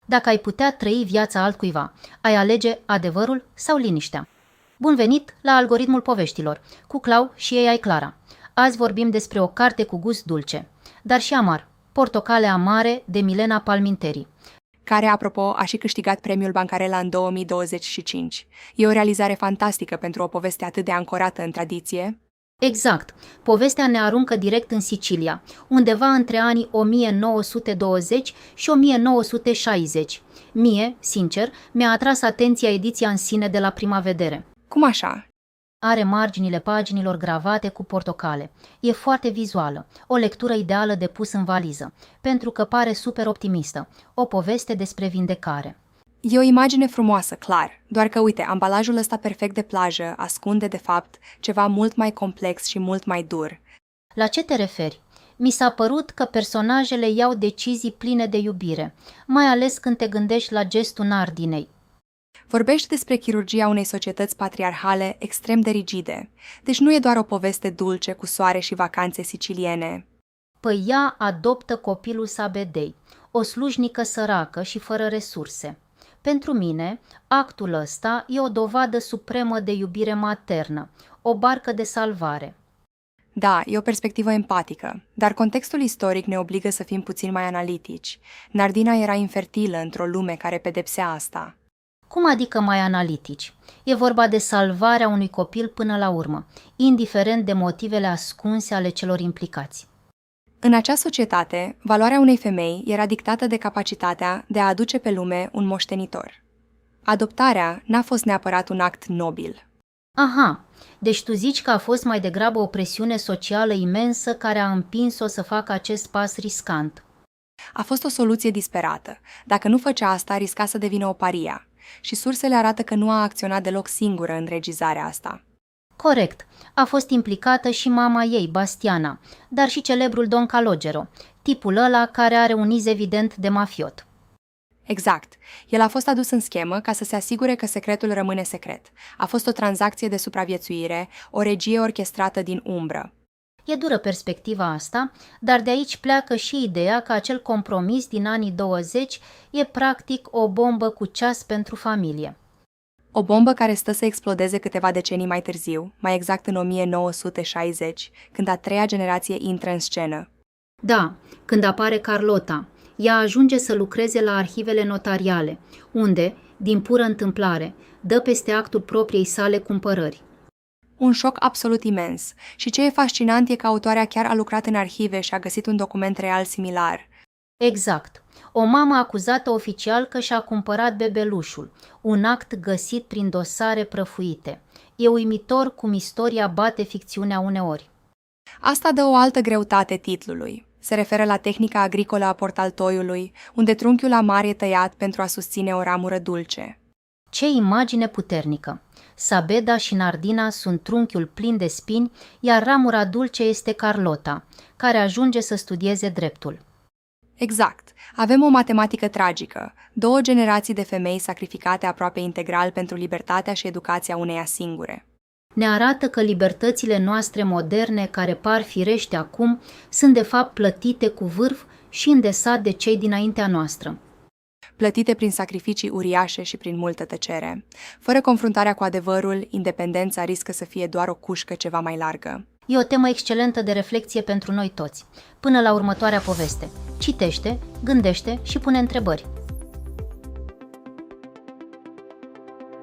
Dacă ai putea trăi viața altcuiva, ai alege adevărul sau liniștea? Bun venit la Algoritmul Poveștilor, cu Clau și AI Clara. Azi vorbim despre o carte cu gust dulce, dar și amar, Portocale amare de Milena Palminteri, care, apropo, a și câștigat premiul Bancarella în 2025. E o realizare fantastică pentru o poveste atât de ancorată în tradiție. Exact. Povestea ne aruncă direct în Sicilia, undeva între anii 1920 și 1960. Mie, sincer, mi-a atras atenția ediția în sine de la prima vedere. Cum așa? Are marginile paginilor gravate cu portocale. E foarte vizuală, o lectură ideală de pus în valiză, pentru că pare super optimistă, o poveste despre vindecare. E o imagine frumoasă, clar, doar că, uite, ambalajul ăsta perfect de plajă ascunde, de fapt, ceva mult mai complex și mult mai dur. La ce te referi? Mi s-a părut că personajele iau decizii pline de iubire, mai ales când te gândești la gestul Nardinei. Vorbești despre chirurgia unei societăți patriarhale extrem de rigide, deci nu e doar o poveste dulce cu soare și vacanțe siciliene. Păi ea adoptă copilul Sabedei, o slujnică săracă și fără resurse. Pentru mine, actul ăsta e o dovadă supremă de iubire maternă, o barcă de salvare. Da, e o perspectivă empatică, dar contextul istoric ne obligă să fim puțin mai analitici. Nardina era infertilă într-o lume care pedepsea asta. Cum adică mai analitici? E vorba de salvarea unui copil până la urmă, indiferent de motivele ascunse ale celor implicați. În acea societate, valoarea unei femei era dictată de capacitatea de a aduce pe lume un moștenitor. Adoptarea n-a fost neapărat un act nobil. Aha, deci tu zici că a fost mai degrabă o presiune socială imensă care a împins-o să facă acest pas riscant. A fost o soluție disperată. Dacă nu făcea asta, risca să devină o paria. Și sursele arată că nu a acționat deloc singură în regizarea asta. Corect, a fost implicată și mama ei, Bastiana, dar și celebrul Don Calogero, tipul ăla care are un iz evident de mafiot. Exact. El a fost adus în schemă ca să se asigure că secretul rămâne secret. A fost o tranzacție de supraviețuire, o regie orchestrată din umbră. E dură perspectiva asta, dar de aici pleacă și ideea că acel compromis din anii 20 e practic o bombă cu ceas pentru familie. O bombă care stă să explodeze câteva decenii mai târziu, mai exact în 1960, când a treia generație intră în scenă. Da, când apare Carlota, ea ajunge să lucreze la arhivele notariale, unde, din pură întâmplare, dă peste actul propriei sale cumpărări. Un șoc absolut imens. Și ce e fascinant e că autoarea chiar a lucrat în arhive și a găsit un document real similar. Exact. O mamă acuzată oficial că și-a cumpărat bebelușul, un act găsit prin dosare prăfuite. E uimitor cum istoria bate ficțiunea uneori. Asta dă o altă greutate titlului. Se referă la tehnica agricolă a portaltoiului, unde trunchiul amar e tăiat pentru a susține o ramură dulce. Ce imagine puternică! Sabeda și Nardina sunt trunchiul plin de spini, iar ramura dulce este Carlota, care ajunge să studieze dreptul. Exact. Avem o matematică tragică. 2 generații de femei sacrificate aproape integral pentru libertatea și educația uneia singure. Ne arată că libertățile noastre moderne, care par firește acum, sunt de fapt plătite cu vârf și îndesat de cei dinaintea noastră. Plătite prin sacrificii uriașe și prin multă tăcere. Fără confruntarea cu adevărul, independența riscă să fie doar o cușcă ceva mai largă. E o temă excelentă de reflexie pentru noi toți. Până la următoarea poveste. Citește, gândește și pune întrebări.